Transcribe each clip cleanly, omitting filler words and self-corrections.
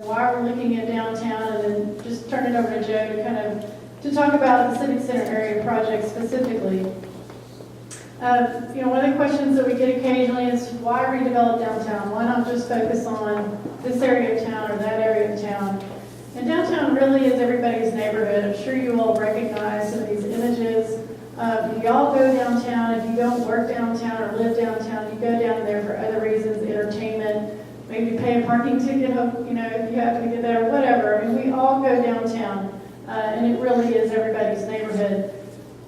Why we're looking at downtown, and then just turn it over to Joe to talk about the Civic Center area project specifically. One of the questions that we get occasionally is why redevelop downtown? Why not just focus on this area of town or that area of town? And downtown really is everybody's neighborhood. I'm sure you all recognize some of these images. If y'all go downtown, if you don't work downtown or live downtown, you go down there for other reasons, entertainment, maybe pay a parking ticket, if you happen to get there, whatever. I mean, we all go downtown, and it really is everybody's neighborhood.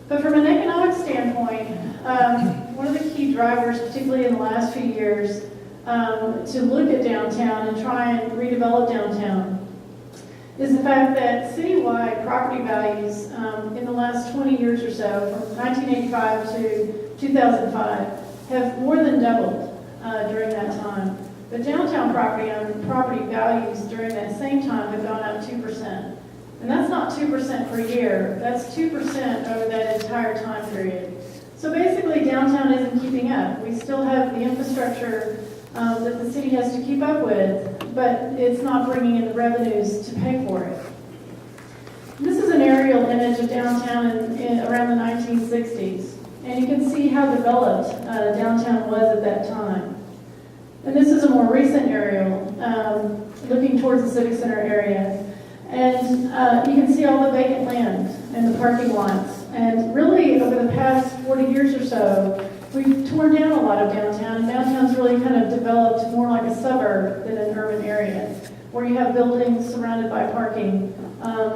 But from an economic standpoint, one of the key drivers, particularly in the last few years, to look at downtown and try and redevelop downtown is the fact that citywide property values in the last 20 years or so, from 1985 to 2005, have more than doubled during that time. But downtown property values during that same time have gone up 2%. And that's not 2% per year, that's 2% over that entire time period. So basically downtown isn't keeping up. We still have the infrastructure that the city has to keep up with, but it's not bringing in the revenues to pay for it. This is an aerial image of downtown around the 1960s, and you can see how developed downtown was at that time. And this is a more recent aerial looking towards the Civic Center area. And you can see all the vacant land and the parking lots. And really, over the past 40 years or so, we've torn down a lot of downtown. And downtown's really kind of developed more like a suburb than an urban area, where you have buildings surrounded by parking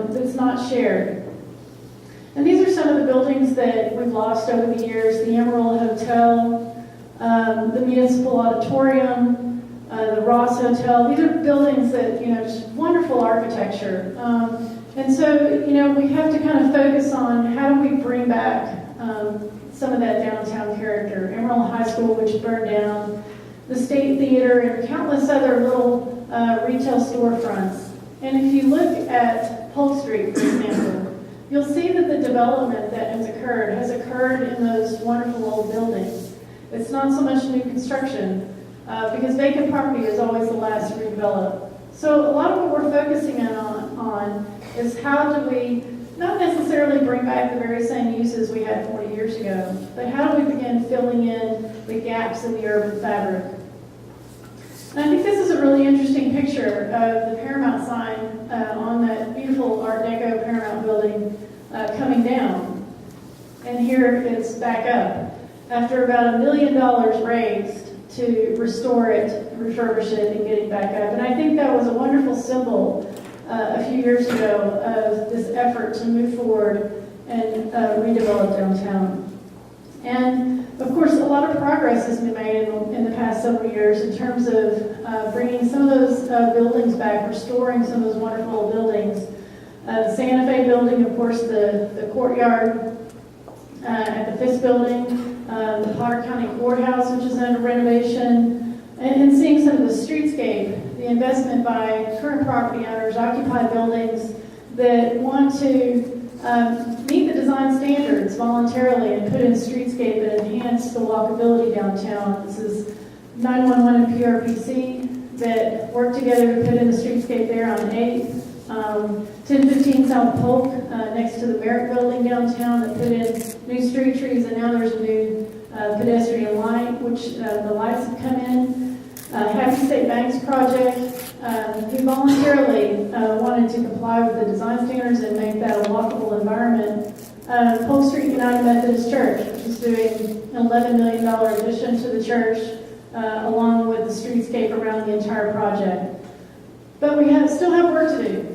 that's not shared. And these are some of the buildings that we've lost over the years: the Emerald Hotel, the Municipal Auditorium, the Ross Hotel. These are buildings that, just wonderful architecture. And so, we have to kind of focus on how do we bring back some of that downtown character. Emerald High School, which burned down, the State Theater, and countless other little retail storefronts. And if you look at Polk Street, for example, you'll see that the development that has occurred in those wonderful old buildings. It's not so much new construction, because vacant property is always the last to redevelop. So a lot of what we're focusing on is how do we not necessarily bring back the very same uses we had 40 years ago, but how do we begin filling in the gaps in the urban fabric? And I think this is a really interesting picture of the Paramount sign on that beautiful Art Deco Paramount building coming down. And here it's back up after about $1 million raised to restore it, refurbish it, and get it back up. And I think that was a wonderful symbol a few years ago of this effort to move forward and redevelop downtown. And of course, a lot of progress has been made in the past several years in terms of bringing some of those buildings back, restoring some of those wonderful old buildings. The Santa Fe building, of course, the courtyard at the Fisk building, the Potter County Courthouse, which is under renovation, and seeing some of the streetscape, the investment by current property owners, occupied buildings that want to meet the design standards voluntarily and put in streetscape and enhance the walkability downtown. This is 911 and PRPC that work together to put in the streetscape there on 8th. 1015 South Polk, next to the Merritt building downtown, that put in new street trees, and now there's a new pedestrian light, which the lights have come in. Happy State Bank's project, who voluntarily wanted to comply with the design standards and make that a walkable environment. Polk Street United Methodist Church, which is doing an $11 million addition to the church, along with the streetscape around the entire project. But we still have work to do.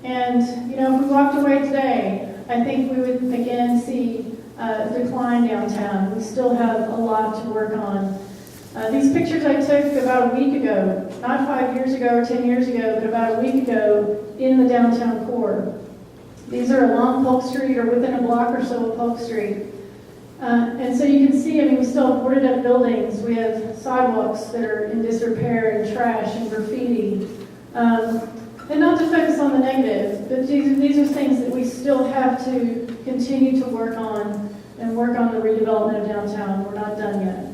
And, if we walked away today, I think we would again see a decline downtown. We still have a lot to work on. These pictures I took about a week ago, not 5 years ago or 10 years ago, but about a week ago in the downtown core. These are along Polk Street or within a block or so of Polk Street. And so you can see, we still have boarded up buildings. We have sidewalks that are in disrepair and trash and graffiti. And not to focus on the negative, but these are things that we still have to continue to work on and work on the redevelopment of downtown. We're not done yet.